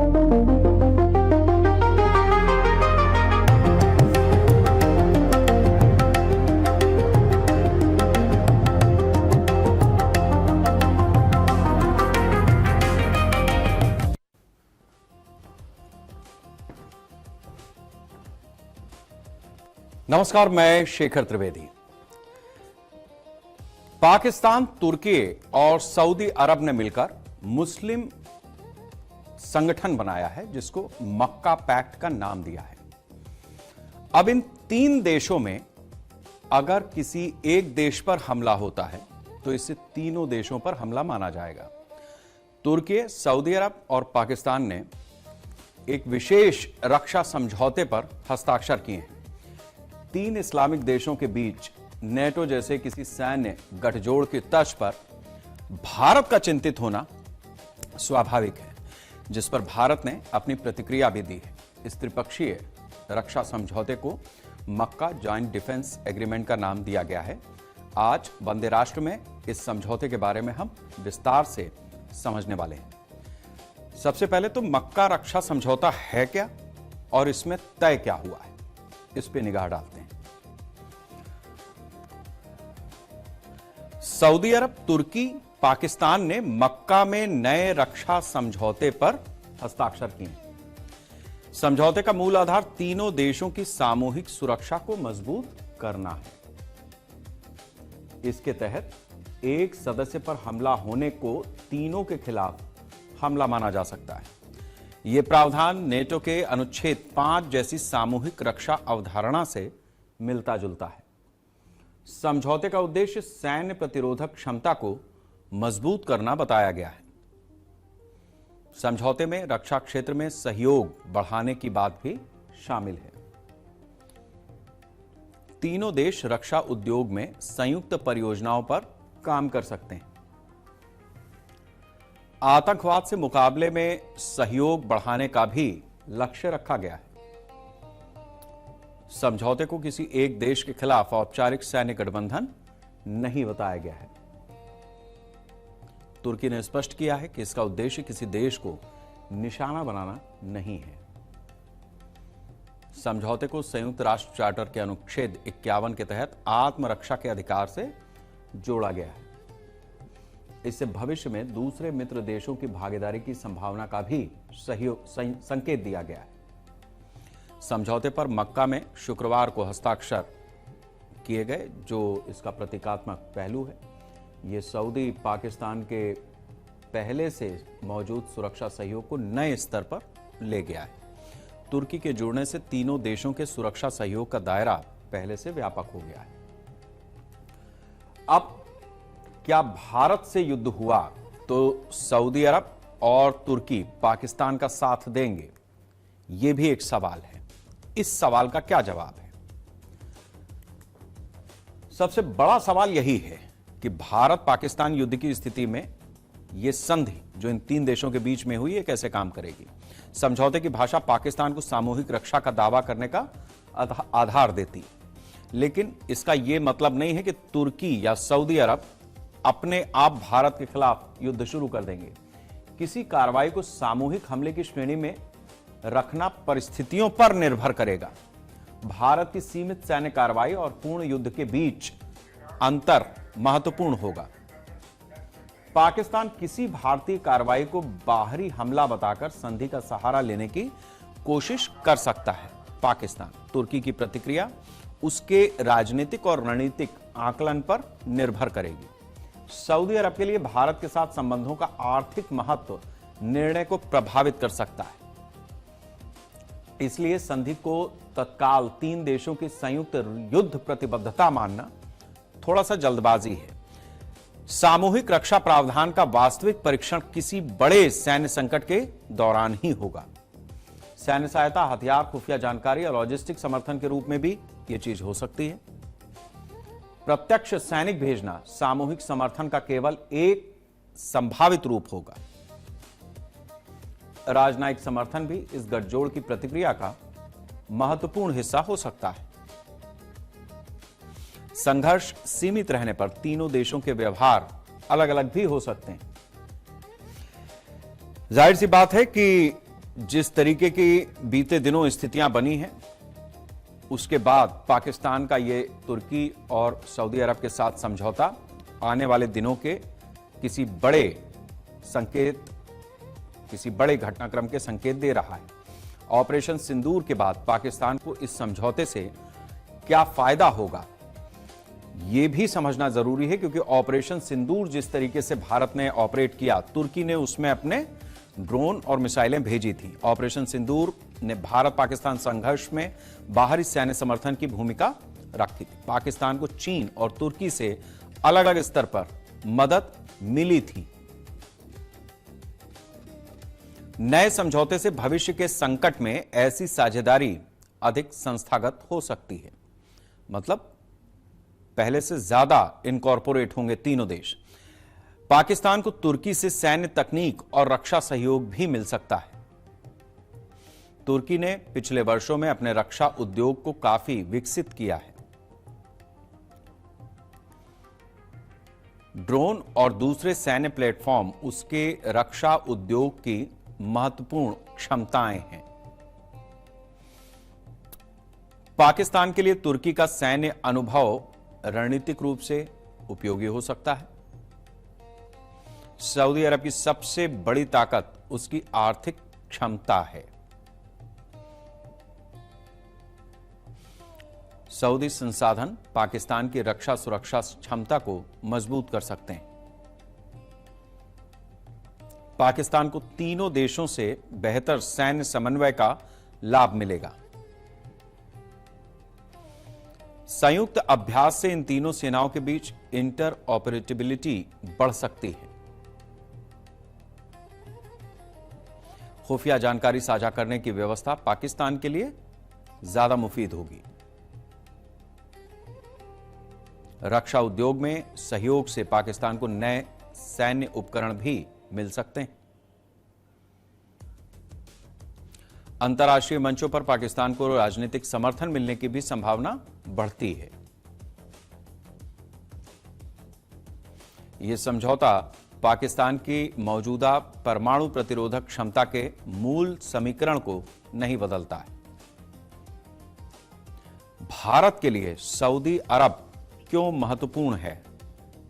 नमस्कार, मैं शेखर त्रिवेदी। पाकिस्तान, तुर्की और सऊदी अरब ने मिलकर मुस्लिम संगठन बनाया है जिसको मक्का पैक्ट का नाम दिया है। अब इन तीन देशों में अगर किसी एक देश पर हमला होता है तो इसे तीनों देशों पर हमला माना जाएगा। तुर्की, सऊदी अरब और पाकिस्तान ने एक विशेष रक्षा समझौते पर हस्ताक्षर किए हैं। तीन इस्लामिक देशों के बीच नेटो जैसे किसी सैन्य गठजोड़ की तर्ज पर भारत का चिंतित होना स्वाभाविक है, जिस पर भारत ने अपनी प्रतिक्रिया भी दी है। इस त्रिपक्षीय रक्षा समझौते को मक्का जॉइंट डिफेंस एग्रीमेंट का नाम दिया गया है। आज वंदे राष्ट्र में इस समझौते के बारे में हम विस्तार से समझने वाले हैं। सबसे पहले तो मक्का रक्षा समझौता है क्या और इसमें तय क्या हुआ है, इस पे निगाह डालते हैं। सऊदी अरब, तुर्की, पाकिस्तान ने मक्का में नए रक्षा समझौते पर हस्ताक्षर किए। समझौते का मूल आधार तीनों देशों की सामूहिक सुरक्षा को मजबूत करना है। इसके तहत एक सदस्य पर हमला होने को तीनों के खिलाफ हमला माना जा सकता है। यह प्रावधान नेटो के अनुच्छेद 5 जैसी सामूहिक रक्षा अवधारणा से मिलता जुलता है। समझौते का उद्देश्य सैन्य प्रतिरोधक क्षमता को मजबूत करना बताया गया है। समझौते में रक्षा क्षेत्र में सहयोग बढ़ाने की बात भी शामिल है। तीनों देश रक्षा उद्योग में संयुक्त परियोजनाओं पर काम कर सकते हैं। आतंकवाद से मुकाबले में सहयोग बढ़ाने का भी लक्ष्य रखा गया है। समझौते को किसी एक देश के खिलाफ औपचारिक सैन्य गठबंधन नहीं बताया गया है। तुर्की ने स्पष्ट किया है कि इसका उद्देश्य किसी देश को निशाना बनाना नहीं है। समझौते को संयुक्त राष्ट्र चार्टर के अनुच्छेद 51 के तहत आत्मरक्षा के अधिकार से जोड़ा गया है। इससे भविष्य में दूसरे मित्र देशों की भागीदारी की संभावना का भी संकेत दिया गया है। समझौते पर मक्का में शुक्रवार को हस्ताक्षर किए गए, जो इसका प्रतीकात्मक पहलू है। यह सऊदी पाकिस्तान के पहले से मौजूद सुरक्षा सहयोग को नए स्तर पर ले गया है। तुर्की के जुड़ने से तीनों देशों के सुरक्षा सहयोग का दायरा पहले से व्यापक हो गया है। अब क्या भारत से युद्ध हुआ तो सऊदी अरब और तुर्की पाकिस्तान का साथ देंगे? यह भी एक सवाल है। इस सवाल का क्या जवाब है? सबसे बड़ा सवाल यही है कि भारत पाकिस्तान युद्ध की स्थिति में यह संधि जो इन तीन देशों के बीच में हुई है कैसे काम करेगी। समझौते की भाषा पाकिस्तान को सामूहिक रक्षा का दावा करने का आधार देती, लेकिन इसका यह मतलब नहीं है कि तुर्की या सऊदी अरब अपने आप भारत के खिलाफ युद्ध शुरू कर देंगे। किसी कार्रवाई को सामूहिक हमले की श्रेणी में रखना परिस्थितियों पर निर्भर करेगा। भारत की सीमित सैन्य कार्रवाई और पूर्ण युद्ध के बीच अंतर महत्वपूर्ण होगा। पाकिस्तान किसी भारतीय कार्रवाई को बाहरी हमला बताकर संधि का सहारा लेने की कोशिश कर सकता है। पाकिस्तान, तुर्की की प्रतिक्रिया उसके राजनीतिक और रणनीतिक आकलन पर निर्भर करेगी। सऊदी अरब के लिए भारत के साथ संबंधों का आर्थिक महत्व निर्णय को प्रभावित कर सकता है। इसलिए संधि को तत्काल तीन देशों की संयुक्त युद्ध प्रतिबद्धता मानना थोड़ा सा जल्दबाजी है। सामूहिक रक्षा प्रावधान का वास्तविक परीक्षण किसी बड़े सैन्य संकट के दौरान ही होगा। सैन्य सहायता, हथियार, खुफिया जानकारी और लॉजिस्टिक समर्थन के रूप में भी यह चीज हो सकती है। प्रत्यक्ष सैनिक भेजना सामूहिक समर्थन का केवल एक संभावित रूप होगा। राजनयिक समर्थन भी इस गठजोड़ की प्रतिक्रिया का महत्वपूर्ण हिस्सा हो सकता है। संघर्ष सीमित रहने पर तीनों देशों के व्यवहार अलग अलग भी हो सकते हैं। जाहिर सी बात है कि जिस तरीके की बीते दिनों स्थितियां बनी हैं, उसके बाद पाकिस्तान का ये तुर्की और सऊदी अरब के साथ समझौता आने वाले दिनों के किसी बड़े संकेत, किसी बड़े घटनाक्रम के संकेत दे रहा है। ऑपरेशन सिंदूर के बाद पाकिस्तान को इस समझौते से क्या फायदा होगा, यह भी समझना जरूरी है, क्योंकि ऑपरेशन सिंदूर जिस तरीके से भारत ने ऑपरेट किया, तुर्की ने उसमें अपने ड्रोन और मिसाइलें भेजी थी। ऑपरेशन सिंदूर ने भारत पाकिस्तान संघर्ष में बाहरी सैन्य समर्थन की भूमिका रखी थी। पाकिस्तान को चीन और तुर्की से अलग अलग स्तर पर मदद मिली थी। नए समझौते से भविष्य के संकट में ऐसी साझेदारी अधिक संस्थागत हो सकती है, मतलब पहले से ज्यादा इनकॉर्पोरेट होंगे तीनों देश। पाकिस्तान को तुर्की से सैन्य तकनीक और रक्षा सहयोग भी मिल सकता है। तुर्की ने पिछले वर्षों में अपने रक्षा उद्योग को काफी विकसित किया है। ड्रोन और दूसरे सैन्य प्लेटफॉर्म उसके रक्षा उद्योग की महत्वपूर्ण क्षमताएं हैं। पाकिस्तान के लिए तुर्की का सैन्य अनुभव रणनीतिक रूप से उपयोगी हो सकता है। सऊदी अरब की सबसे बड़ी ताकत उसकी आर्थिक क्षमता है। सऊदी संसाधन पाकिस्तान की रक्षा सुरक्षा क्षमता को मजबूत कर सकते हैं। पाकिस्तान को तीनों देशों से बेहतर सैन्य समन्वय का लाभ मिलेगा। संयुक्त अभ्यास से इन तीनों सेनाओं के बीच इंटर ऑपरेटिबिलिटी बढ़ सकती है। खुफिया जानकारी साझा करने की व्यवस्था पाकिस्तान के लिए ज्यादा मुफीद होगी। रक्षा उद्योग में सहयोग से पाकिस्तान को नए सैन्य उपकरण भी मिल सकते हैं। अंतर्राष्ट्रीय मंचों पर पाकिस्तान को राजनीतिक समर्थन मिलने की भी संभावना बढ़ती है। यह समझौता पाकिस्तान की मौजूदा परमाणु प्रतिरोधक क्षमता के मूल समीकरण को नहीं बदलता है। भारत के लिए सऊदी अरब क्यों महत्वपूर्ण है,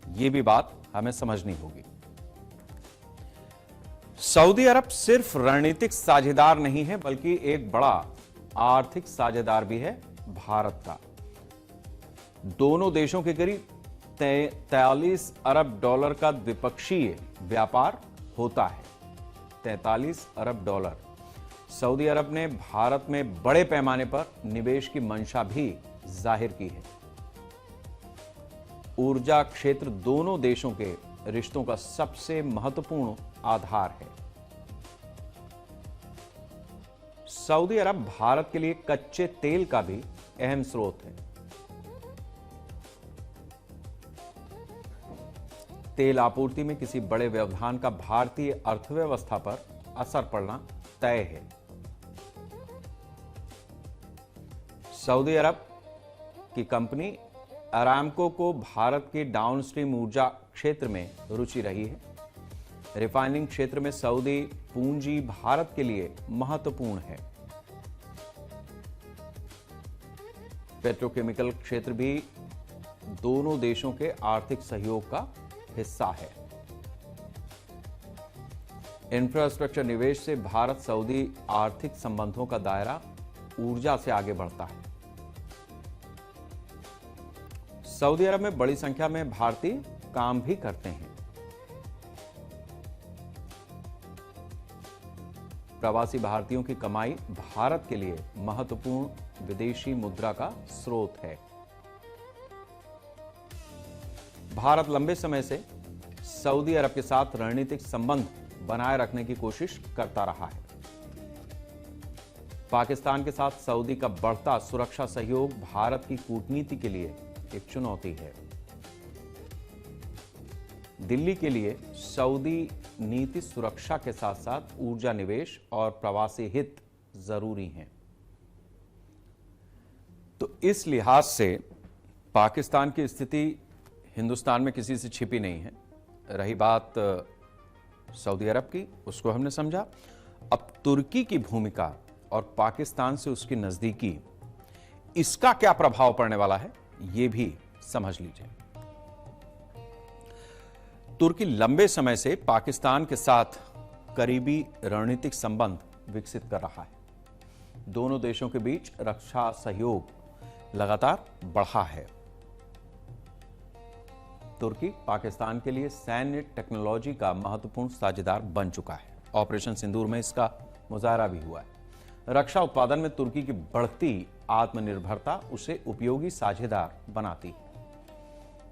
यह भी बात हमें समझनी होगी। सऊदी अरब सिर्फ रणनीतिक साझेदार नहीं है, बल्कि एक बड़ा आर्थिक साझेदार भी है भारत का। दोनों देशों के करीब 43 अरब डॉलर का द्विपक्षीय व्यापार होता है। 43 अरब डॉलर। सऊदी अरब ने भारत में बड़े पैमाने पर निवेश की मंशा भी जाहिर की है। ऊर्जा क्षेत्र दोनों देशों के रिश्तों का सबसे महत्वपूर्ण आधार है। सऊदी अरब भारत के लिए कच्चे तेल का भी अहम स्रोत है। तेल आपूर्ति में किसी बड़े व्यवधान का भारतीय अर्थव्यवस्था पर असर पड़ना तय है। सऊदी अरब की कंपनी अरामको को भारत के डाउनस्ट्रीम ऊर्जा क्षेत्र में रुचि रही है। रिफाइनिंग क्षेत्र में सऊदी पूंजी भारत के लिए महत्वपूर्ण है। पेट्रोकेमिकल क्षेत्र भी दोनों देशों के आर्थिक सहयोग का हिस्सा है। इंफ्रास्ट्रक्चर निवेश से भारत सऊदी आर्थिक संबंधों का दायरा ऊर्जा से आगे बढ़ता है। सऊदी अरब में बड़ी संख्या में भारतीय काम भी करते हैं। प्रवासी भारतीयों की कमाई भारत के लिए महत्वपूर्ण विदेशी मुद्रा का स्रोत है। भारत लंबे समय से सऊदी अरब के साथ रणनीतिक संबंध बनाए रखने की कोशिश करता रहा है। पाकिस्तान के साथ सऊदी का बढ़ता सुरक्षा सहयोग भारत की कूटनीति के लिए एक चुनौती है। दिल्ली के लिए सऊदी नीति सुरक्षा के साथ साथ ऊर्जा निवेश और प्रवासी हित जरूरी हैं। तो इस लिहाज से पाकिस्तान की स्थिति हिंदुस्तान में किसी से छिपी नहीं है। रही बात सऊदी अरब की, उसको हमने समझा। अब तुर्की की भूमिका और पाकिस्तान से उसकी नजदीकी, इसका क्या प्रभाव पड़ने वाला है, यह भी समझ लीजिए। तुर्की लंबे समय से पाकिस्तान के साथ करीबी रणनीतिक संबंध विकसित कर रहा है। दोनों देशों के बीच रक्षा सहयोग लगातार बढ़ा है। तुर्की पाकिस्तान के लिए सैन्य टेक्नोलॉजी का महत्वपूर्ण साझेदार बन चुका है। ऑपरेशन सिंदूर में इसका मुजाहरा भी हुआ है। रक्षा उत्पादन में तुर्की की बढ़ती आत्मनिर्भरता उसे उपयोगी साझेदार बनाती है।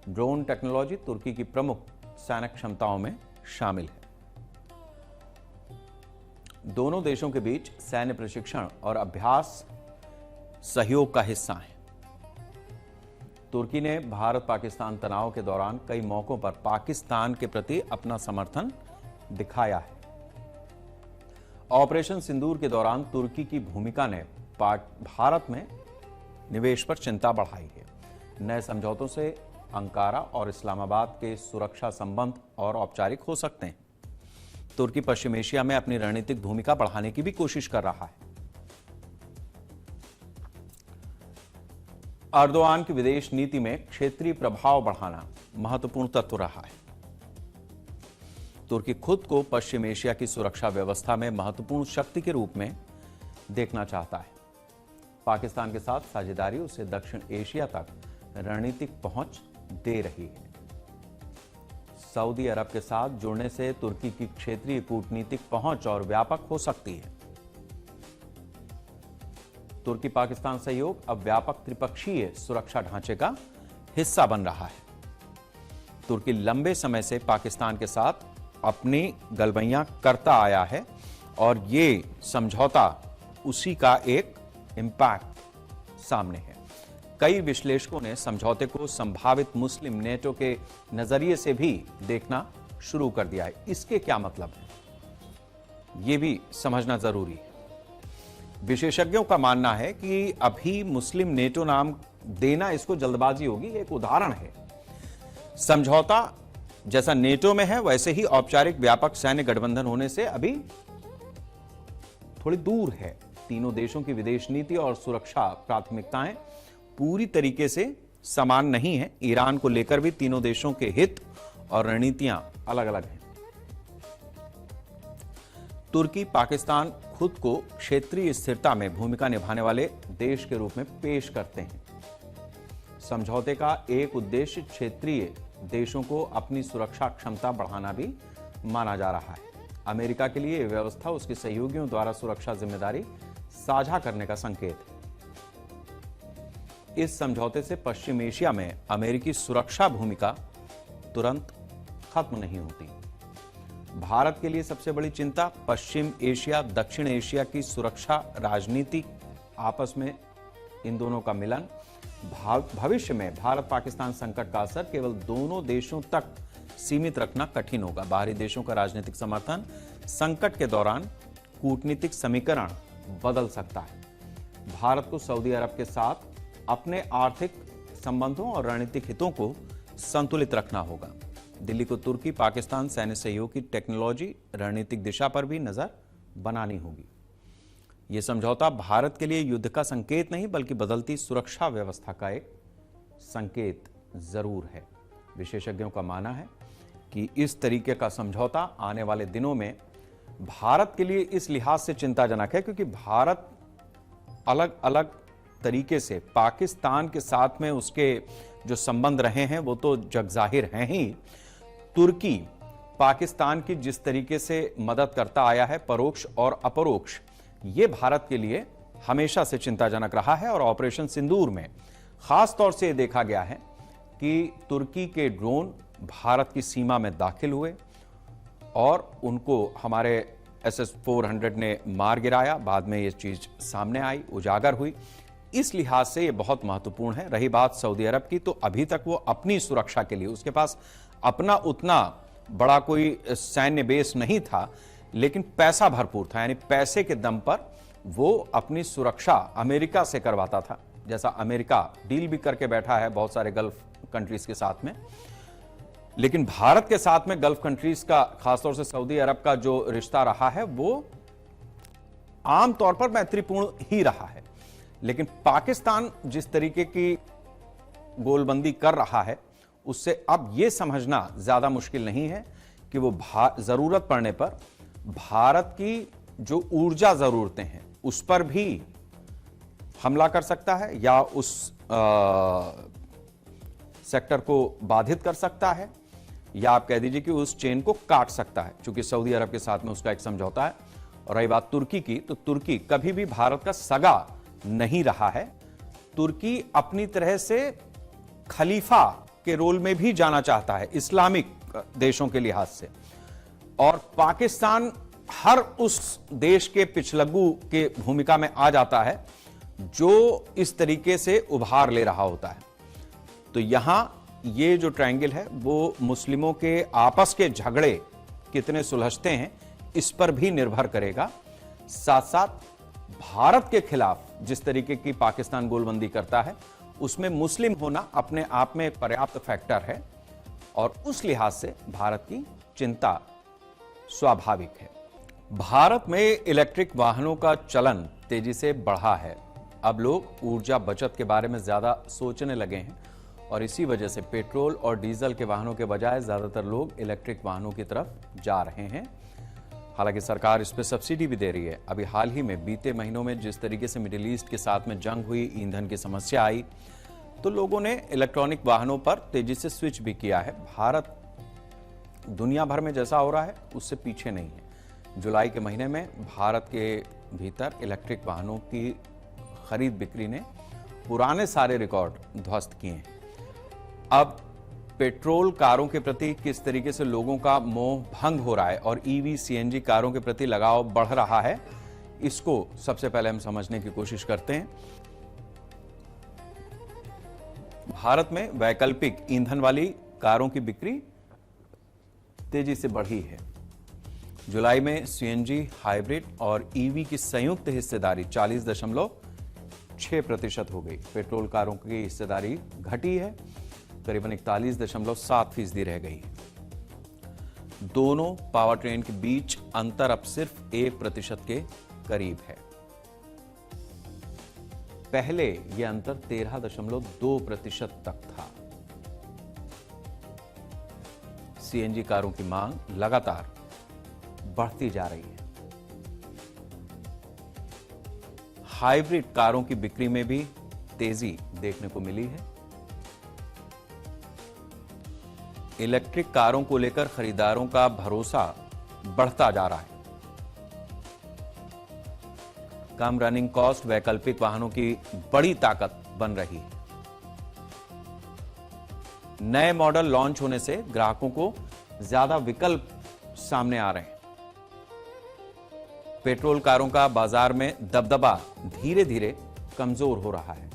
ड्रोन टेक्नोलॉजी तुर्की की प्रमुख सैन्य क्षमताओं में शामिल है। दोनों देशों के बीच सैन्य प्रशिक्षण और अभ्यास सहयोग का हिस्सा है। तुर्की ने भारत पाकिस्तान तनाव के दौरान कई मौकों पर पाकिस्तान के प्रति अपना समर्थन दिखाया है। ऑपरेशन सिंदूर के दौरान तुर्की की भूमिका ने भारत में निवेश पर चिंता बढ़ाई है। नए समझौतों से अंकारा और इस्लामाबाद के सुरक्षा संबंध और औपचारिक हो सकते हैं। तुर्की पश्चिम एशिया में अपनी रणनीतिक भूमिका बढ़ाने की भी कोशिश कर रहा है। अर्दोआन की विदेश नीति में क्षेत्रीय प्रभाव बढ़ाना महत्वपूर्ण तत्व रहा है। तुर्की खुद को पश्चिम एशिया की सुरक्षा व्यवस्था में महत्वपूर्ण शक्ति के रूप में देखना चाहता है। पाकिस्तान के साथ साझेदारी उसे दक्षिण एशिया तक रणनीतिक पहुंच दे रही है। सऊदी अरब के साथ जुड़ने से तुर्की की क्षेत्रीय कूटनीतिक पहुंच और व्यापक हो सकती है। तुर्की पाकिस्तान सहयोग अब व्यापक त्रिपक्षीय सुरक्षा ढांचे का हिस्सा बन रहा है। तुर्की लंबे समय से पाकिस्तान के साथ अपनी गलबैयां करता आया है और ये समझौता उसी का एक इंपैक्ट सामने है। कई विश्लेषकों ने समझौते को संभावित मुस्लिम नेटो के नजरिए से भी देखना शुरू कर दिया है। इसके क्या मतलब है, यह भी समझना जरूरी है। विशेषज्ञों का मानना है कि अभी मुस्लिम नेटो नाम देना इसको जल्दबाजी होगी। एक उदाहरण है, समझौता जैसा नेटो में है वैसे ही औपचारिक व्यापक सैन्य गठबंधन होने से अभी थोड़ी दूर है। तीनों देशों की विदेश नीति और सुरक्षा प्राथमिकताएं पूरी तरीके से समान नहीं है। ईरान को लेकर भी तीनों देशों के हित और रणनीतियां अलग अलग हैं। तुर्की पाकिस्तान खुद को क्षेत्रीय स्थिरता में भूमिका निभाने वाले देश के रूप में पेश करते हैं। समझौते का एक उद्देश्य क्षेत्रीय देशों को अपनी सुरक्षा क्षमता बढ़ाना भी माना जा रहा है। अमेरिका के लिए यह व्यवस्था उसके सहयोगियों द्वारा सुरक्षा जिम्मेदारी साझा करने का संकेत है। इस समझौते से पश्चिम एशिया में अमेरिकी सुरक्षा भूमिका तुरंत खत्म नहीं होती। भारत के लिए सबसे बड़ी चिंता पश्चिम एशिया दक्षिण एशिया की सुरक्षा राजनीति, आपस में इन दोनों का मिलन। भविष्य में भारत पाकिस्तान संकट का असर केवल दोनों देशों तक सीमित रखना कठिन होगा। बाहरी देशों का राजनीतिक समर्थन संकट के दौरान कूटनीतिक समीकरण बदल सकता है। भारत को सऊदी अरब के साथ अपने आर्थिक संबंधों और रणनीतिक हितों को संतुलित रखना होगा। दिल्ली को तुर्की पाकिस्तान सैन्य सहयोग की टेक्नोलॉजी रणनीतिक दिशा पर भी नजर बनानी होगी। यह समझौता भारत के लिए युद्ध का संकेत नहीं बल्कि बदलती सुरक्षा व्यवस्था का एक संकेत जरूर है। विशेषज्ञों का मानना है कि इस तरीके का समझौता आने वाले दिनों में भारत के लिए इस लिहाज से चिंताजनक है क्योंकि भारत अलग अलग तरीके से पाकिस्तान के साथ में उसके जो संबंध रहे हैं वो तो जगजाहिर हैं ही। तुर्की पाकिस्तान की जिस तरीके से मदद करता आया है परोक्ष और अपरोक्ष, ये भारत के लिए हमेशा से चिंताजनक रहा है। और ऑपरेशन सिंदूर में खास तौर से देखा गया है कि तुर्की के ड्रोन भारत की सीमा में दाखिल हुए और उनको हमारे SS-400 ने मार गिराया। बाद में ये चीज सामने आई, उजागर हुई। इस लिहाज से ये बहुत महत्वपूर्ण है। रही बात सऊदी अरब की, तो अभी तक वो अपनी सुरक्षा के लिए, उसके पास अपना उतना बड़ा कोई सैन्य बेस नहीं था, लेकिन पैसा भरपूर था। यानी पैसे के दम पर वो अपनी सुरक्षा अमेरिका से करवाता था। जैसा अमेरिका डील भी करके बैठा है बहुत सारे गल्फ कंट्रीज के साथ में, लेकिन भारत के साथ में गल्फ कंट्रीज का, खासतौर से सऊदी अरब का जो रिश्ता रहा है वो आमतौर पर मैत्रीपूर्ण ही रहा है। लेकिन पाकिस्तान जिस तरीके की गोलबंदी कर रहा है, उससे अब यह समझना ज्यादा मुश्किल नहीं है कि वो जरूरत पड़ने पर भारत की जो ऊर्जा जरूरतें हैं उस पर भी हमला कर सकता है या उस सेक्टर को बाधित कर सकता है, या आप कह दीजिए कि उस चेन को काट सकता है, क्योंकि सऊदी अरब के साथ में उसका एक समझौता है। और रही बात तुर्की की, तो तुर्की कभी भी भारत का सगा नहीं रहा है। तुर्की अपनी तरह से खलीफा के रोल में भी जाना चाहता है इस्लामिक देशों के लिहाज से, और पाकिस्तान हर उस देश के पिछलग्गू के भूमिका में आ जाता है जो इस तरीके से उभार ले रहा होता है। तो यहां ये जो ट्रायंगल है वो मुस्लिमों के आपस के झगड़े कितने सुलझते हैं इस पर भी निर्भर करेगा। साथ साथ भारत के खिलाफ जिस तरीके की पाकिस्तान गोलबंदी करता है उसमें मुस्लिम होना अपने आप में पर्याप्त फैक्टर है, और उस लिहाज से भारत की चिंता स्वाभाविक है। भारत में इलेक्ट्रिक वाहनों का चलन तेजी से बढ़ा है। अब लोग ऊर्जा बचत के बारे में ज्यादा सोचने लगे हैं, और इसी वजह से पेट्रोल और डीजल के वाहनों के बजाय ज्यादातर लोग इलेक्ट्रिक वाहनों की तरफ जा रहे हैं। हालांकि सरकार इस पर सब्सिडी भी दे रही है। अभी हाल ही में बीते महीनों में जिस तरीके से मिडिल ईस्ट के साथ में जंग हुई, ईंधन की समस्या आई, तो लोगों ने इलेक्ट्रॉनिक वाहनों पर तेजी से स्विच भी किया है। भारत दुनिया भर में जैसा हो रहा है उससे पीछे नहीं है। जुलाई के महीने में भारत के भीतर इलेक्ट्रिक वाहनों की खरीद बिक्री ने पुराने सारे रिकॉर्ड ध्वस्त किए हैं। अब पेट्रोल कारों के प्रति किस तरीके से लोगों का मोह भंग हो रहा है और ईवी सीएनजी कारों के प्रति लगाव बढ़ रहा है, इसको सबसे पहले हम समझने की कोशिश करते हैं। भारत में वैकल्पिक ईंधन वाली कारों की बिक्री तेजी से बढ़ी है। जुलाई में सीएनजी, हाइब्रिड और ईवी की संयुक्त हिस्सेदारी 40.6% हो गई। पेट्रोल कारों की हिस्सेदारी घटी है, करीबन 41.7% रह गई। दोनों पावर ट्रेन के बीच अंतर अब सिर्फ 1% के करीब है। पहले यह अंतर 13.2% तक था। सीएनजी कारों की मांग लगातार बढ़ती जा रही है। हाइब्रिड कारों की बिक्री में भी तेजी देखने को मिली है। इलेक्ट्रिक कारों को लेकर खरीदारों का भरोसा बढ़ता जा रहा है। कम रनिंग कॉस्ट वैकल्पिक वाहनों की बड़ी ताकत बन रही है। नए मॉडल लॉन्च होने से ग्राहकों को ज्यादा विकल्प सामने आ रहे हैं। पेट्रोल कारों का बाजार में दबदबा धीरे धीरे कमजोर हो रहा है।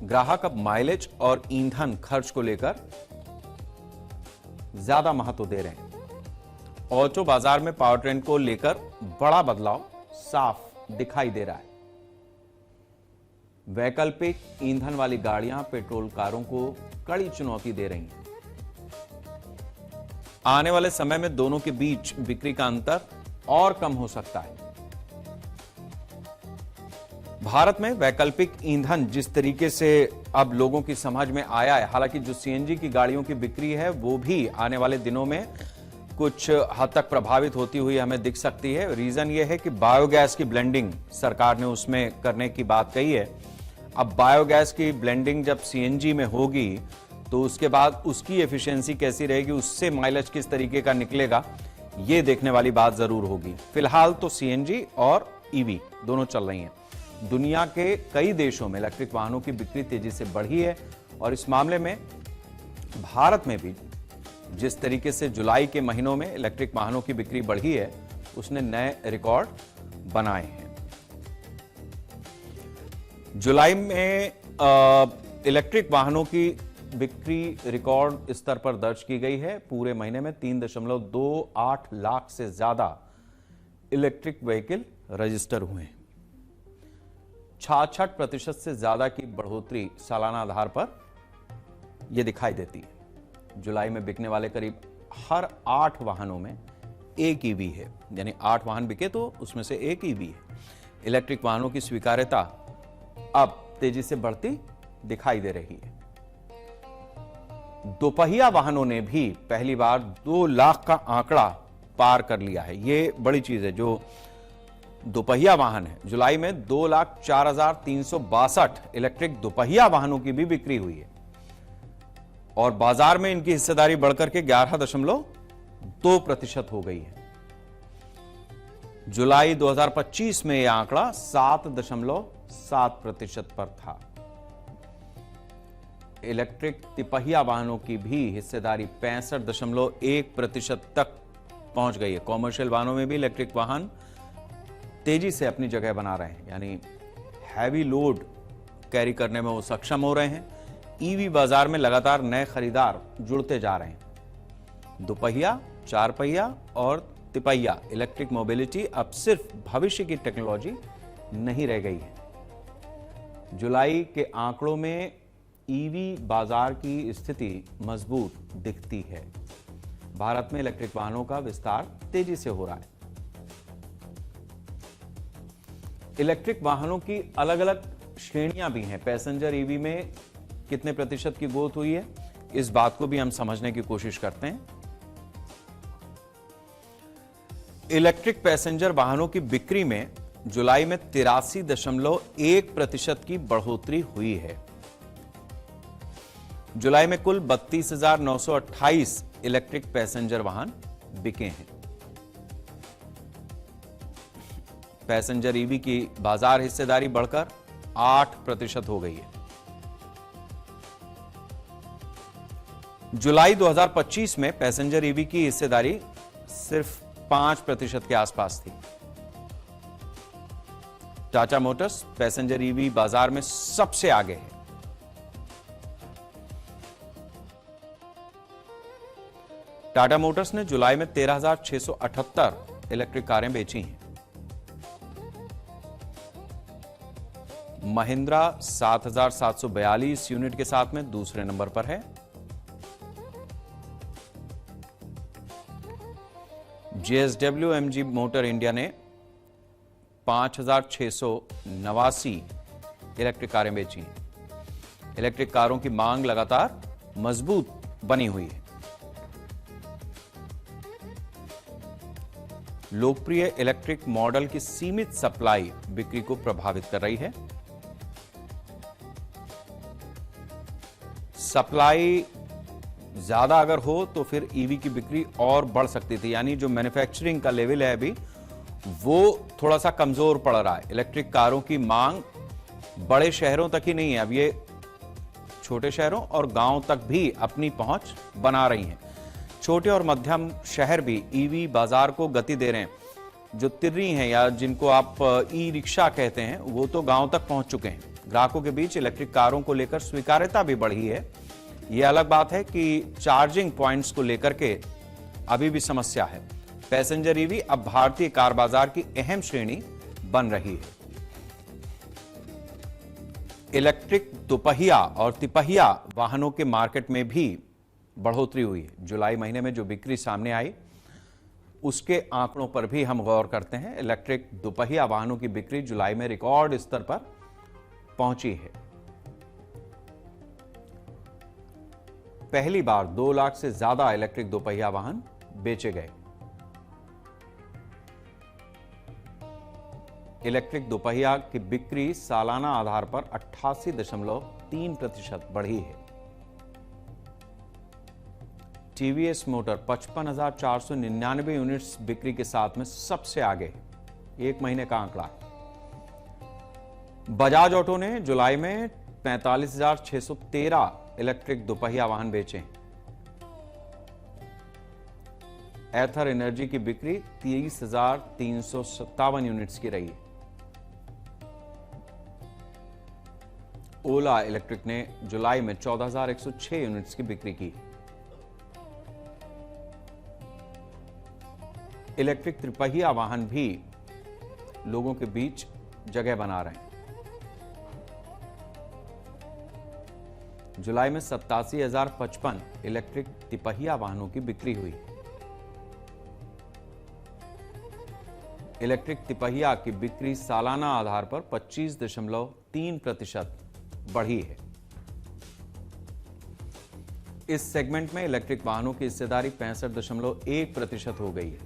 ग्राहक अब माइलेज और ईंधन खर्च को लेकर ज्यादा महत्व दे रहे हैं। ऑटो बाजार में पावर ट्रेन को लेकर बड़ा बदलाव साफ दिखाई दे रहा है। वैकल्पिक ईंधन वाली गाड़ियां पेट्रोल कारों को कड़ी चुनौती दे रही हैं। आने वाले समय में दोनों के बीच बिक्री का अंतर और कम हो सकता है। भारत में वैकल्पिक ईंधन जिस तरीके से अब लोगों की समझ में आया है, हालांकि जो सीएनजी की गाड़ियों की बिक्री है वो भी आने वाले दिनों में कुछ हद तक प्रभावित होती हुई हमें दिख सकती है। रीजन ये है कि बायोगैस की ब्लेंडिंग सरकार ने उसमें करने की बात कही है। अब बायोगैस की ब्लेंडिंग जब सीएनजी में होगी तो उसके बाद उसकी एफिशिएंसी कैसी रहेगी, उससे माइलेज किस तरीके का निकलेगा, ये देखने वाली बात जरूर होगी। फिलहाल तो सीएनजी और ईवी दोनों चल रही हैं। दुनिया के कई देशों में इलेक्ट्रिक वाहनों की बिक्री तेजी से बढ़ी है, और इस मामले में भारत में भी जिस तरीके से जुलाई के महीनों में इलेक्ट्रिक वाहनों की बिक्री बढ़ी है, उसने नए रिकॉर्ड बनाए हैं। जुलाई में इलेक्ट्रिक वाहनों की बिक्री रिकॉर्ड स्तर पर दर्ज की गई है। पूरे महीने में 3.28 लाख से ज्यादा इलेक्ट्रिक व्हीकल रजिस्टर हुए हैं। 66% से ज्यादा की बढ़ोतरी सालाना आधार पर यह दिखाई देती है। जुलाई में बिकने वाले करीब हर 8 वाहनों में एक ईवी है, यानी 8 वाहन बिके तो उसमें से एक ईवी है। इलेक्ट्रिक वाहनों की स्वीकार्यता अब तेजी से बढ़ती दिखाई दे रही है। दोपहिया वाहनों ने भी पहली बार 2 लाख का आंकड़ा पार कर लिया है। यह बड़ी चीज है। जो दोपहिया वाहन है, जुलाई में 2,04,362 इलेक्ट्रिक दोपहिया वाहनों की भी बिक्री हुई है और बाजार में इनकी हिस्सेदारी बढ़कर के 11.2% हो गई है। जुलाई 2025 में यह आंकड़ा 7.7% पर था। इलेक्ट्रिक तिपहिया वाहनों की भी हिस्सेदारी 65.1% तक पहुंच गई है। कॉमर्शियल वाहनों में भी इलेक्ट्रिक वाहन तेजी से अपनी जगह बना रहे हैं, यानी हैवी लोड कैरी करने में वो सक्षम हो रहे हैं। ईवी बाजार में लगातार नए खरीदार जुड़ते जा रहे हैं। दोपहिया, 4 पहिया और तिपहिया इलेक्ट्रिक मोबिलिटी अब सिर्फ भविष्य की टेक्नोलॉजी नहीं रह गई है। जुलाई के आंकड़ों में ईवी बाजार की स्थिति मजबूत दिखती है। भारत में इलेक्ट्रिक वाहनों का विस्तार तेजी से हो रहा है। इलेक्ट्रिक वाहनों की अलग अलग श्रेणियां भी हैं। पैसेंजर ईवी में कितने प्रतिशत की ग्रोथ हुई है, इस बात को भी हम समझने की कोशिश करते हैं। इलेक्ट्रिक पैसेंजर वाहनों की बिक्री में जुलाई में 83.1% की बढ़ोतरी हुई है। जुलाई में कुल 32,928 इलेक्ट्रिक पैसेंजर वाहन बिके हैं। पैसेंजर ईवी की बाजार हिस्सेदारी बढ़कर 8% हो गई है। जुलाई 2025 में पैसेंजर ईवी की हिस्सेदारी सिर्फ 5% के आसपास थी। टाटा मोटर्स पैसेंजर ईवी बाजार में सबसे आगे है। टाटा मोटर्स ने जुलाई में 13,678 इलेक्ट्रिक कारें बेची हैं। महिंद्रा 7,742 यूनिट के साथ में दूसरे नंबर पर है। JSW MG मोटर इंडिया ने 5,689 इलेक्ट्रिक कारें बेची हैं। इलेक्ट्रिक कारों की मांग लगातार मजबूत बनी हुई है। लोकप्रिय इलेक्ट्रिक मॉडल की सीमित सप्लाई बिक्री को प्रभावित कर रही है। सप्लाई ज्यादा अगर हो तो फिर ईवी की बिक्री और बढ़ सकती थी, यानी जो मैन्युफैक्चरिंग का लेवल है अभी वो थोड़ा सा कमजोर पड़ रहा है। इलेक्ट्रिक कारों की मांग बड़े शहरों तक ही नहीं है, अब ये छोटे शहरों और गांव तक भी अपनी पहुंच बना रही हैं। छोटे और मध्यम शहर भी ईवी बाजार को गति दे रहे हैं। जो तिर्री हैं या जिनको आप ई रिक्शा कहते हैं, वो तो गांव तक पहुंच चुके हैं। ग्राहकों के बीच इलेक्ट्रिक कारों को लेकर स्वीकार्यता भी बढ़ी है। यह अलग बात है कि चार्जिंग पॉइंट्स को लेकर के अभी भी समस्या है। पैसेंजर ईवी अब भारतीय कार बाजार की अहम श्रेणी बन रही है। इलेक्ट्रिक दोपहिया और तिपहिया वाहनों के मार्केट में भी बढ़ोतरी हुई है। जुलाई महीने में जो बिक्री सामने आई उसके आंकड़ों पर भी हम गौर करते हैं। इलेक्ट्रिक दोपहिया वाहनों की बिक्री जुलाई में रिकॉर्ड स्तर पर पहुंची है। पहली बार 2 लाख से ज्यादा इलेक्ट्रिक दोपहिया वाहन बेचे गए। इलेक्ट्रिक दोपहिया की बिक्री सालाना आधार पर 88.3% बढ़ी है। टीवीएस मोटर 55,499 यूनिट्स बिक्री के साथ में सबसे आगे है। एक महीने का आंकड़ा है। बजाज ऑटो ने जुलाई में 45,613 इलेक्ट्रिक दोपहिया वाहन बेचे। एथर एनर्जी की बिक्री 30,357 यूनिट्स की रही है। ओला इलेक्ट्रिक ने जुलाई में 14,106 यूनिट्स की बिक्री की। इलेक्ट्रिक त्रिपहिया वाहन भी लोगों के बीच जगह बना रहे हैं। जुलाई में 87,055 इलेक्ट्रिक तिपहिया वाहनों की बिक्री हुई। इलेक्ट्रिक तिपहिया की बिक्री सालाना आधार पर 25.3% बढ़ी है। इस सेगमेंट में इलेक्ट्रिक वाहनों की हिस्सेदारी 65.1% हो गई है।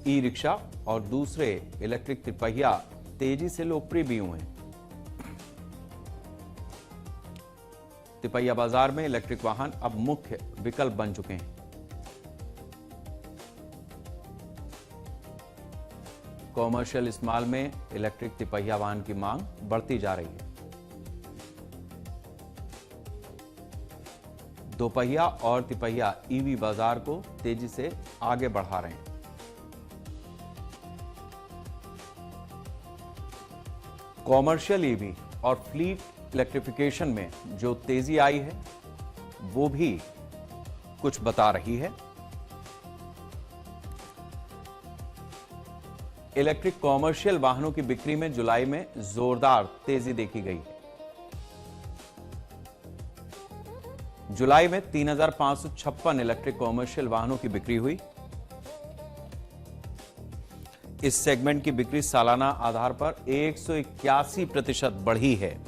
ई रिक्शा और दूसरे इलेक्ट्रिक तिपहिया तेजी से लोकप्रिय भी हुए हैं। तिपहिया बाजार में इलेक्ट्रिक वाहन अब मुख्य विकल्प बन चुके हैं। कॉमर्शियल इस्तेमाल में इलेक्ट्रिक तिपहिया वाहन की मांग बढ़ती जा रही है। दोपहिया और तिपहिया ईवी बाजार को तेजी से आगे बढ़ा रहे हैं। कॉमर्शियल ईवी और फ्लीट इलेक्ट्रिफिकेशन में जो तेजी आई है वो भी कुछ बता रही है। इलेक्ट्रिक कॉमर्शियल वाहनों की बिक्री में जुलाई में जोरदार तेजी देखी गई है। जुलाई में 3,556 इलेक्ट्रिक कॉमर्शियल वाहनों की बिक्री हुई। इस सेगमेंट की बिक्री सालाना आधार पर 181% बढ़ी है।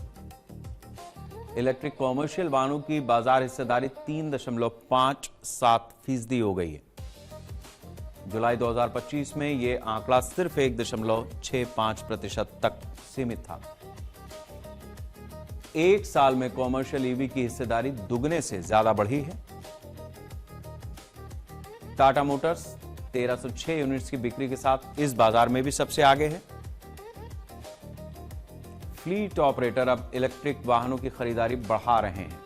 इलेक्ट्रिक कॉमर्शियल वाहनों की बाजार हिस्सेदारी 3.57% हो गई है। जुलाई 2025 में यह आंकड़ा सिर्फ 1.65% तक सीमित था। एक साल में कॉमर्शियल ईवी की हिस्सेदारी दुगने से ज्यादा बढ़ी है। टाटा मोटर्स 1306 यूनिट्स की बिक्री के साथ इस बाजार में भी सबसे आगे है। फ्लीट ऑपरेटर अब इलेक्ट्रिक वाहनों की खरीदारी बढ़ा रहे हैं।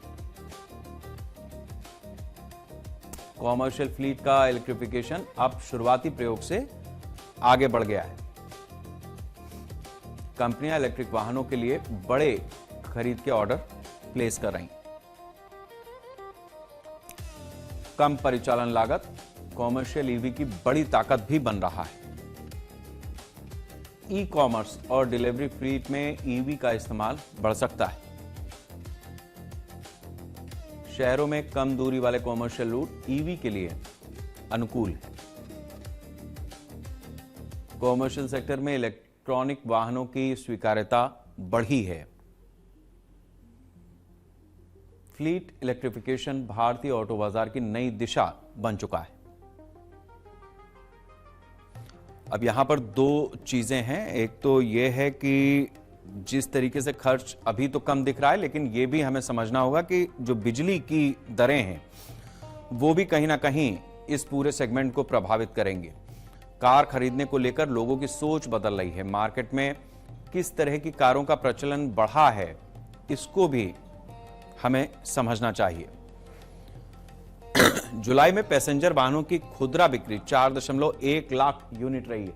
कॉमर्शियल फ्लीट का इलेक्ट्रिफिकेशन अब शुरुआती प्रयोग से आगे बढ़ गया है। कंपनियां इलेक्ट्रिक वाहनों के लिए बड़े खरीद के ऑर्डर प्लेस कर रही हैं। कम परिचालन लागत कॉमर्शियल ईवी की बड़ी ताकत भी बन रहा है। ई कॉमर्स और डिलीवरी फ्लीट में ईवी का इस्तेमाल बढ़ सकता है। शहरों में कम दूरी वाले कॉमर्शियल रूट ईवी के लिए अनुकूल है। कॉमर्शियल सेक्टर में इलेक्ट्रॉनिक वाहनों की स्वीकार्यता बढ़ी है। फ्लीट इलेक्ट्रिफिकेशन भारतीय ऑटो बाजार की नई दिशा बन चुका है। अब यहां पर दो चीजें हैं। एक तो यह है कि जिस तरीके से खर्च अभी तो कम दिख रहा है, लेकिन यह भी हमें समझना होगा कि जो बिजली की दरें हैं वो भी कहीं ना कहीं इस पूरे सेगमेंट को प्रभावित करेंगे। कार खरीदने को लेकर लोगों की सोच बदल रही है। मार्केट में किस तरह की कारों का प्रचलन बढ़ा है इसको भी हमें समझना चाहिए। जुलाई में पैसेंजर वाहनों की खुदरा बिक्री 4.1 लाख यूनिट रही है।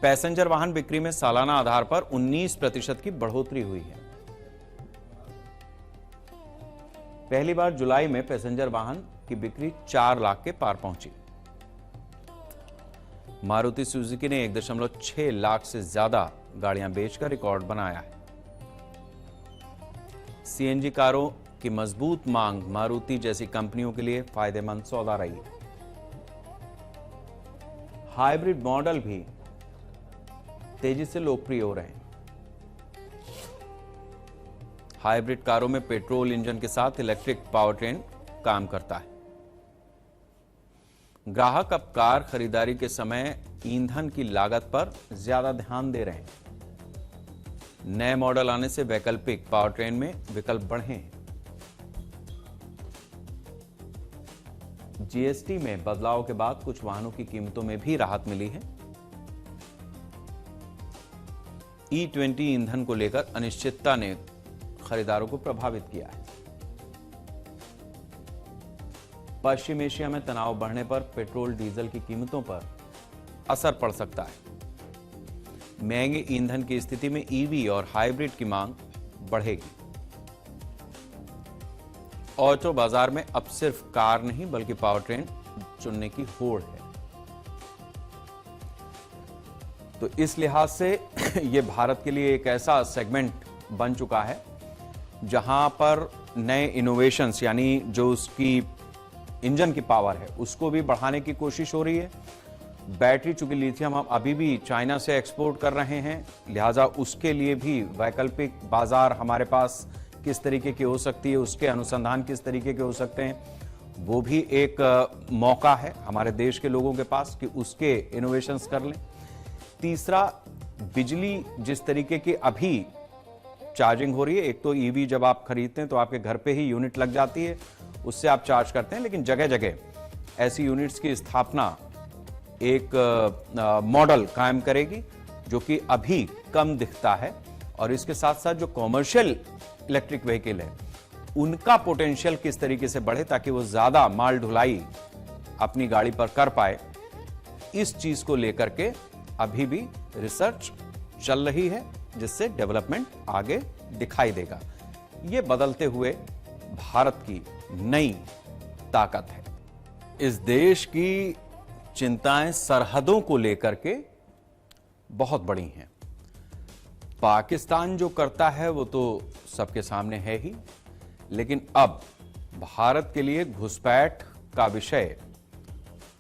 पैसेंजर वाहन बिक्री में सालाना आधार पर 19% की बढ़ोतरी हुई है। पहली बार जुलाई में पैसेंजर वाहन की बिक्री 4 लाख के पार पहुंची। मारुति सुजुकी ने 1.6 लाख से ज्यादा गाड़ियां बेचकर रिकॉर्ड बनाया है। सीएनजी कारों की मजबूत मांग मारुति जैसी कंपनियों के लिए फायदेमंद सौदा रही है। हाइब्रिड मॉडल भी तेजी से लोकप्रिय हो रहे हैं। हाइब्रिड कारों में पेट्रोल इंजन के साथ इलेक्ट्रिक पावर ट्रेन काम करता है। ग्राहक अब कार खरीदारी के समय ईंधन की लागत पर ज्यादा ध्यान दे रहे हैं। नए मॉडल आने से वैकल्पिक पावर ट्रेन में विकल्प बढ़े हैं। जीएसटी में बदलाव के बाद कुछ वाहनों की कीमतों में भी राहत मिली है। E20 ईंधन को लेकर अनिश्चितता ने खरीदारों को प्रभावित किया है। पश्चिम एशिया में तनाव बढ़ने पर पेट्रोल डीजल की कीमतों पर असर पड़ सकता है। महंगे ईंधन की स्थिति में ईवी और हाइब्रिड की मांग बढ़ेगी। ऑटो बाजार में अब सिर्फ कार नहीं बल्कि पावर ट्रेन चुनने की होड़ है। तो इस लिहाज से यह भारत के लिए एक ऐसा सेगमेंट बन चुका है जहां पर नए इनोवेशंस यानी जो उसकी इंजन की पावर है उसको भी बढ़ाने की कोशिश हो रही है। बैटरी, चूंकि लिथियम हम अभी भी चाइना से एक्सपोर्ट कर रहे हैं, लिहाजा उसके लिए भी वैकल्पिक बाजार हमारे पास किस तरीके की हो सकती है, उसके अनुसंधान किस तरीके के हो सकते हैं, वो भी एक मौका है हमारे देश के लोगों के पास कि उसके इनोवेशंस कर लें। तीसरा, बिजली जिस तरीके की अभी चार्जिंग हो रही है, एक तो ईवी जब आप खरीदते हैं तो आपके घर पे ही यूनिट लग जाती है, उससे आप चार्ज करते हैं, लेकिन जगह जगह ऐसी यूनिट्स की स्थापना एक मॉडल कायम करेगी जो कि अभी कम दिखता है। और इसके साथ साथ जो कॉमर्शियल इलेक्ट्रिक व्हीकल है उनका पोटेंशियल किस तरीके से बढ़े ताकि वो ज्यादा माल ढुलाई अपनी गाड़ी पर कर पाए, इस चीज को लेकर के अभी भी रिसर्च चल रही है, जिससे डेवलपमेंट आगे दिखाई देगा। ये बदलते हुए भारत की नई ताकत है। इस देश की चिंताएं सरहदों को लेकर के बहुत बड़ी हैं। पाकिस्तान जो करता है वो तो सबके सामने है ही, लेकिन अब भारत के लिए घुसपैठ का विषय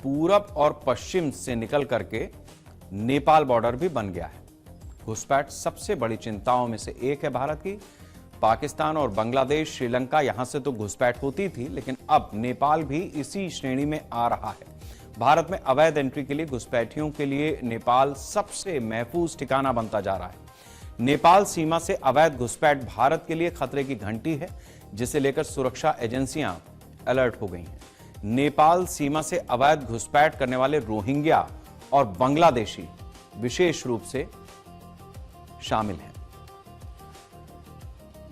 पूरब और पश्चिम से निकल करके नेपाल बॉर्डर भी बन गया है। घुसपैठ सबसे बड़ी चिंताओं में से एक है भारत की। पाकिस्तान और बांग्लादेश, श्रीलंका, यहां से तो घुसपैठ होती थी, लेकिन अब नेपाल भी इसी श्रेणी में आ रहा है। भारत में अवैध एंट्री के लिए घुसपैठियों के लिए नेपाल सबसे महफूज ठिकाना बनता जा रहा है। नेपाल सीमा से अवैध घुसपैठ भारत के लिए खतरे की घंटी है, जिसे लेकर सुरक्षा एजेंसियां अलर्ट हो गई हैं। नेपाल सीमा से अवैध घुसपैठ करने वाले रोहिंग्या और बांग्लादेशी विशेष रूप से शामिल हैं।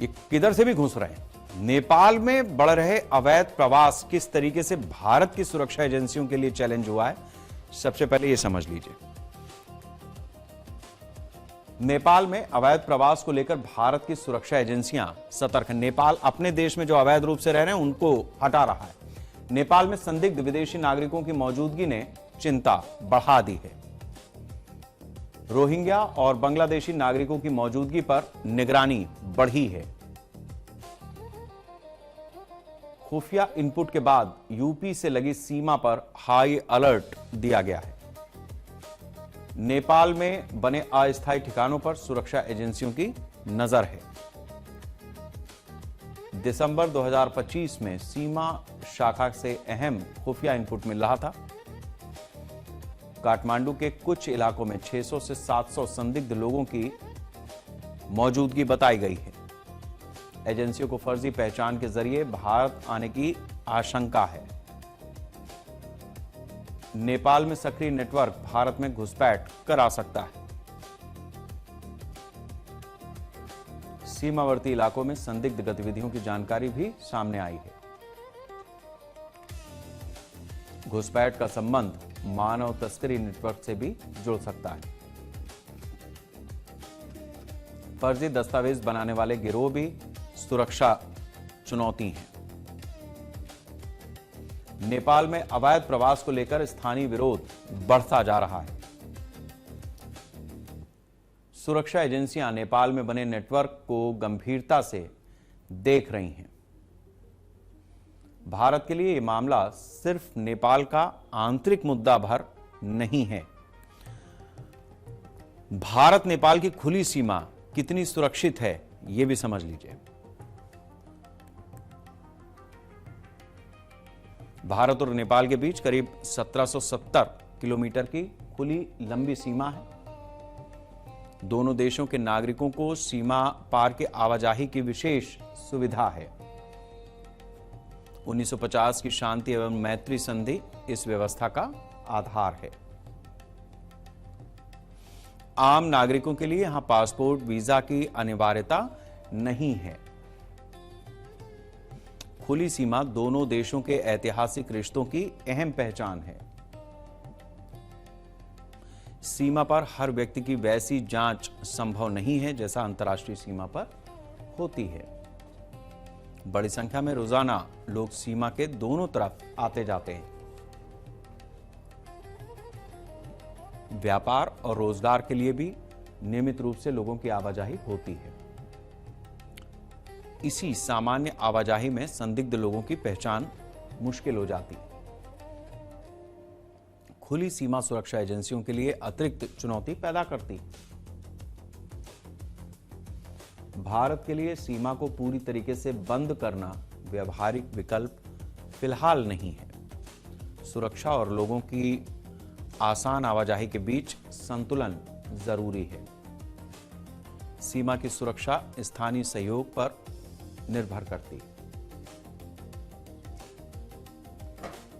ये किधर से भी घुस रहे हैं। नेपाल में बढ़ रहे अवैध प्रवास किस तरीके से भारत की सुरक्षा एजेंसियों के लिए चैलेंज हुआ है, सबसे पहले ये समझ लीजिए। नेपाल में अवैध प्रवास को लेकर भारत की सुरक्षा एजेंसियां सतर्क हैं। नेपाल अपने देश में जो अवैध रूप से रह रहे हैं उनको हटा रहा है। नेपाल में संदिग्ध विदेशी नागरिकों की मौजूदगी ने चिंता बढ़ा दी है। रोहिंग्या और बांग्लादेशी नागरिकों की मौजूदगी पर निगरानी बढ़ी है। खुफिया इनपुट के बाद यूपी से लगी सीमा पर हाई अलर्ट दिया गया है। नेपाल में बने अस्थायी ठिकानों पर सुरक्षा एजेंसियों की नजर है। दिसंबर 2025 में सीमा शाखा से अहम खुफिया इनपुट मिल रहा था। काठमांडू के कुछ इलाकों में 600 से 700 संदिग्ध लोगों की मौजूदगी बताई गई है। एजेंसियों को फर्जी पहचान के जरिए भारत आने की आशंका है। नेपाल में सक्रिय नेटवर्क भारत में घुसपैठ करा सकता है। सीमावर्ती इलाकों में संदिग्ध गतिविधियों की जानकारी भी सामने आई है। घुसपैठ का संबंध मानव तस्करी नेटवर्क से भी जुड़ सकता है। फर्जी दस्तावेज बनाने वाले गिरोह भी सुरक्षा चुनौती है। नेपाल में अवैध प्रवास को लेकर स्थानीय विरोध बढ़ता जा रहा है। सुरक्षा एजेंसियां नेपाल में बने नेटवर्क को गंभीरता से देख रही हैं। भारत के लिए यह मामला सिर्फ नेपाल का आंतरिक मुद्दा भर नहीं है। भारत नेपाल की खुली सीमा कितनी सुरक्षित है, यह भी समझ लीजिए। भारत और नेपाल के बीच करीब 1770 किलोमीटर की खुली लंबी सीमा है। दोनों देशों के नागरिकों को सीमा पार के आवाजाही की विशेष सुविधा है। 1950 की शांति एवं मैत्री संधि इस व्यवस्था का आधार है। आम नागरिकों के लिए यहां पासपोर्ट, वीजा की अनिवार्यता नहीं है। खुली सीमा दोनों देशों के ऐतिहासिक रिश्तों की अहम पहचान है। सीमा पर हर व्यक्ति की वैसी जांच संभव नहीं है जैसा अंतर्राष्ट्रीय सीमा पर होती है। बड़ी संख्या में रोजाना लोग सीमा के दोनों तरफ आते जाते हैं। व्यापार और रोजगार के लिए भी नियमित रूप से लोगों की आवाजाही होती है। इसी सामान्य आवाजाही में संदिग्ध लोगों की पहचान मुश्किल हो जाती है। खुली सीमा सुरक्षा एजेंसियों के लिए अतिरिक्त चुनौती पैदा करती। भारत के लिए सीमा को पूरी तरीके से बंद करना व्यावहारिक विकल्प फिलहाल नहीं है। सुरक्षा और लोगों की आसान आवाजाही के बीच संतुलन जरूरी है। सीमा की सुरक्षा स्थानीय सहयोग पर निर्भर करती है।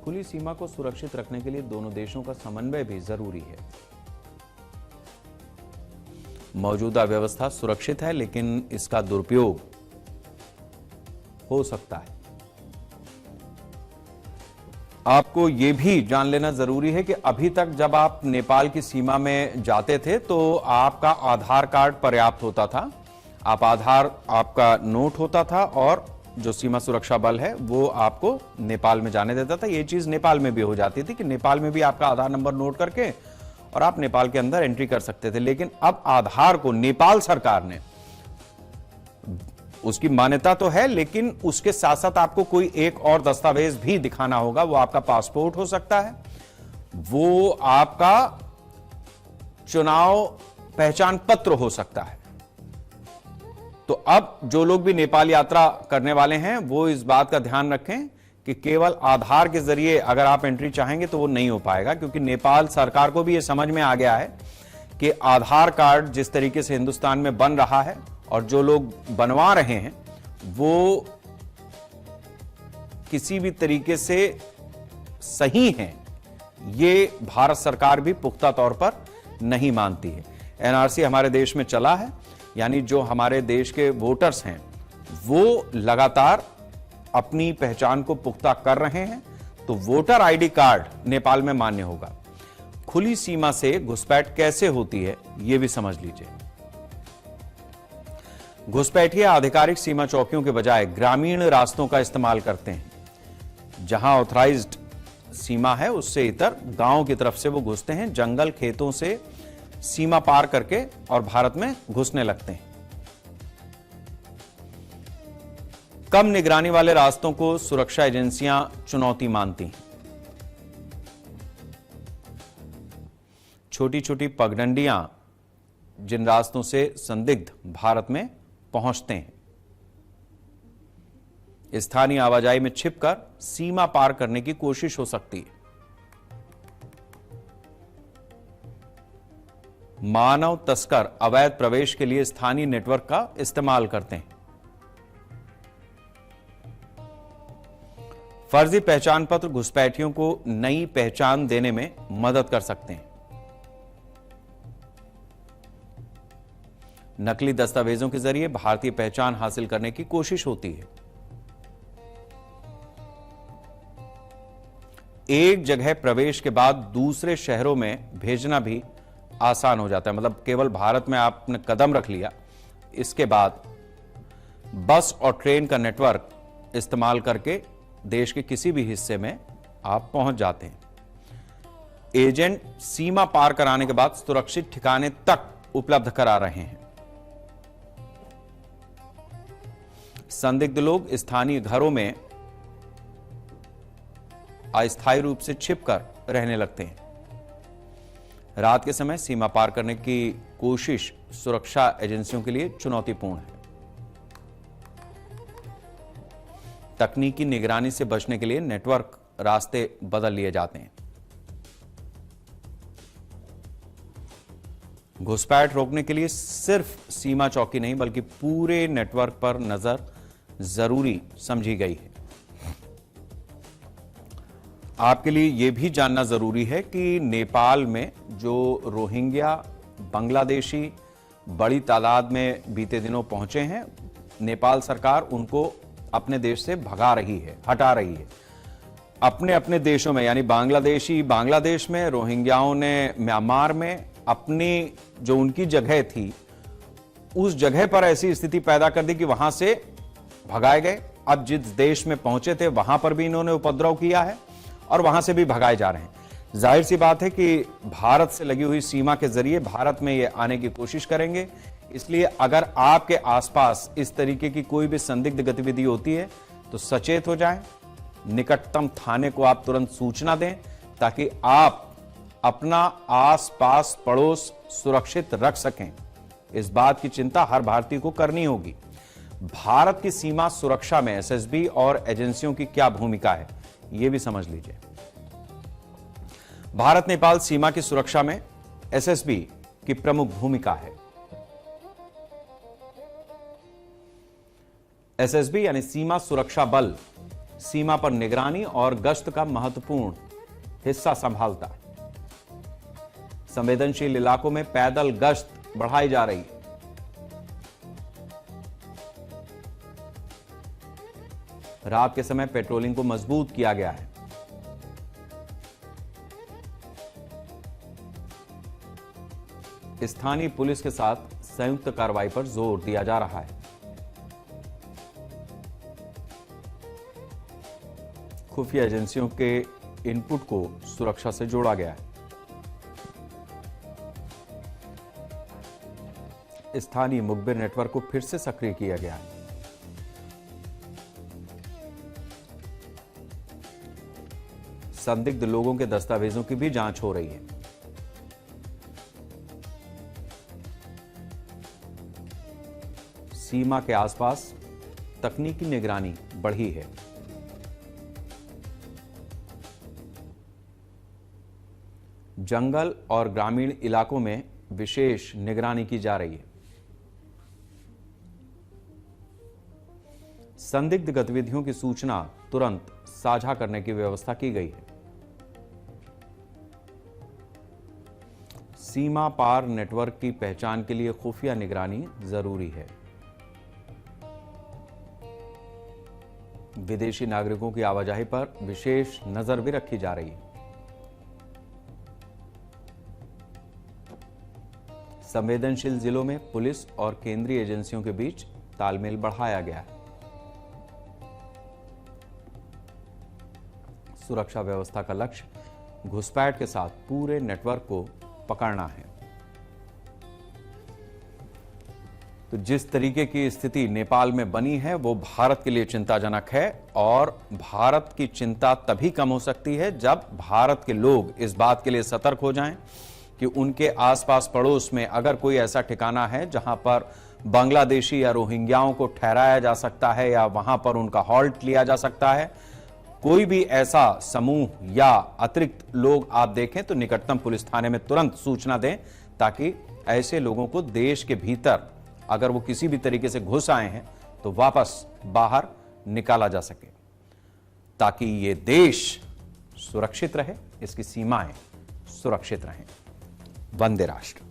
खुली सीमा को सुरक्षित रखने के लिए दोनों देशों का समन्वय भी जरूरी है। मौजूदा व्यवस्था सुरक्षित है, लेकिन इसका दुरुपयोग हो सकता है। आपको यह भी जान लेना जरूरी है कि अभी तक जब आप नेपाल की सीमा में जाते थे तो आपका आधार कार्ड पर्याप्त होता था। आपका नोट होता था और जो सीमा सुरक्षा बल है वो आपको नेपाल में जाने देता था। ये चीज नेपाल में भी हो जाती थी कि नेपाल में भी आपका आधार नंबर नोट करके और आप नेपाल के अंदर एंट्री कर सकते थे। लेकिन अब आधार को नेपाल सरकार ने, उसकी मान्यता तो है, लेकिन उसके साथ साथ आपको कोई एक और दस्तावेज भी दिखाना होगा। वो आपका पासपोर्ट हो सकता है, वो आपका चुनाव पहचान पत्र हो सकता है। तो अब जो लोग भी नेपाल यात्रा करने वाले हैं वो इस बात का ध्यान रखें कि केवल आधार के जरिए अगर आप एंट्री चाहेंगे तो वो नहीं हो पाएगा, क्योंकि नेपाल सरकार को भी ये समझ में आ गया है कि आधार कार्ड जिस तरीके से हिंदुस्तान में बन रहा है और जो लोग बनवा रहे हैं वो किसी भी तरीके से सही हैं, ये भारत सरकार भी पुख्ता तौर पर नहीं मानती है। एनआरसी हमारे देश में चला है, यानी जो हमारे देश के वोटर्स हैं वो लगातार अपनी पहचान को पुख्ता कर रहे हैं, तो वोटर आईडी कार्ड नेपाल में मान्य होगा। खुली सीमा से घुसपैठ कैसे होती है यह भी समझ लीजिए। घुसपैठिए आधिकारिक सीमा चौकियों के बजाय ग्रामीण रास्तों का इस्तेमाल करते हैं। जहां ऑथराइज्ड सीमा है उससे इतर गांव की तरफ से वो घुसते हैं, जंगल खेतों से सीमा पार करके और भारत में घुसने लगते हैं। कम निगरानी वाले रास्तों को सुरक्षा एजेंसियां चुनौती मानती हैं। छोटी छोटी पगडंडियां जिन रास्तों से संदिग्ध भारत में पहुंचते हैं, स्थानीय आवाजाही में छिपकर सीमा पार करने की कोशिश हो सकती है। मानव तस्कर अवैध प्रवेश के लिए स्थानीय नेटवर्क का इस्तेमाल करते हैं। फर्जी पहचान पत्र घुसपैठियों को नई पहचान देने में मदद कर सकते हैं। नकली दस्तावेजों के जरिए भारतीय पहचान हासिल करने की कोशिश होती है। एक जगह प्रवेश के बाद दूसरे शहरों में भेजना भी आसान हो जाता है। मतलब केवल भारत में आपने कदम रख लिया, इसके बाद बस और ट्रेन का नेटवर्क इस्तेमाल करके देश के किसी भी हिस्से में आप पहुंच जाते हैं। एजेंट सीमा पार कराने के बाद सुरक्षित ठिकाने तक उपलब्ध करा रहे हैं। संदिग्ध लोग स्थानीय घरों में अस्थायी रूप से छिपकर रहने लगते हैं। रात के समय सीमा पार करने की कोशिश सुरक्षा एजेंसियों के लिए चुनौतीपूर्ण है। तकनीकी निगरानी से बचने के लिए नेटवर्क रास्ते बदल लिए जाते हैं। घुसपैठ रोकने के लिए सिर्फ सीमा चौकी नहीं बल्कि पूरे नेटवर्क पर नजर जरूरी समझी गई है। आपके लिए यह भी जानना जरूरी है कि नेपाल में जो रोहिंग्या बांग्लादेशी बड़ी तादाद में बीते दिनों पहुंचे हैं, नेपाल सरकार उनको अपने देश से भगा रही है, हटा रही है। अपने अपने देशों में, यानी बांग्लादेशी बांग्लादेश में, रोहिंग्याओं ने म्यांमार में अपनी जो उनकी जगह थी उस जगह पर ऐसी स्थिति पैदा कर दी कि वहां से भगाए गए। अब जिस देश में पहुंचे थे वहां पर भी इन्होंने उपद्रव किया है और वहां से भी भगाए जा रहे हैं। जाहिर सी बात है कि भारत से लगी हुई सीमा के जरिए भारत में ये आने की कोशिश करेंगे। इसलिए अगर आपके आसपास इस तरीके की कोई भी संदिग्ध गतिविधि होती है तो सचेत हो जाएं। निकटतम थाने को आप तुरंत सूचना दें ताकि आप अपना आस-पास पड़ोस सुरक्षित रख सकें, इस बात की चिंता हर भारतीय को करनी होगी। भारत की सीमा सुरक्षा में एसएसबी और एजेंसियों की क्या भूमिका है, यह भी समझ लीजिए। भारत नेपाल सीमा की सुरक्षा में एसएसबी की प्रमुख भूमिका है। एसएसबी यानी सीमा सुरक्षा बल सीमा पर निगरानी और गश्त का महत्वपूर्ण हिस्सा संभालता है। संवेदनशील इलाकों में पैदल गश्त बढ़ाई जा रही है। रात के समय पेट्रोलिंग को मजबूत किया गया है। स्थानीय पुलिस के साथ संयुक्त कार्रवाई पर जोर दिया जा रहा है। खुफिया एजेंसियों के इनपुट को सुरक्षा से जोड़ा गया है। स्थानीय मुखबिर नेटवर्क को फिर से सक्रिय किया गया है। संदिग्ध लोगों के दस्तावेजों की भी जांच हो रही है। सीमा के आसपास तकनीकी निगरानी बढ़ी है। जंगल और ग्रामीण इलाकों में विशेष निगरानी की जा रही है। संदिग्ध गतिविधियों की सूचना तुरंत साझा करने की व्यवस्था की गई है। सीमा पार नेटवर्क की पहचान के लिए खुफिया निगरानी जरूरी है। विदेशी नागरिकों की आवाजाही पर विशेष नजर भी रखी जा रही है। संवेदनशील जिलों में पुलिस और केंद्रीय एजेंसियों के बीच तालमेल बढ़ाया गया है। सुरक्षा व्यवस्था का लक्ष्य घुसपैठ के साथ पूरे नेटवर्क को पकड़ना है। तो जिस तरीके की स्थिति नेपाल में बनी है वो भारत के लिए चिंताजनक है, और भारत की चिंता तभी कम हो सकती है जब भारत के लोग इस बात के लिए सतर्क हो जाएं कि उनके आसपास पड़ोस में अगर कोई ऐसा ठिकाना है जहां पर बांग्लादेशी या रोहिंग्याओं को ठहराया जा सकता है या वहां पर उनका हॉल्ट लिया जा सकता है, कोई भी ऐसा समूह या अतिरिक्त लोग आप देखें तो निकटतम पुलिस थाने में तुरंत सूचना दें, ताकि ऐसे लोगों को देश के भीतर अगर वो किसी भी तरीके से घुस आए हैं तो वापस बाहर निकाला जा सके, ताकि ये देश सुरक्षित रहे, इसकी सीमाएं सुरक्षित रहें। वंदे राष्ट्र।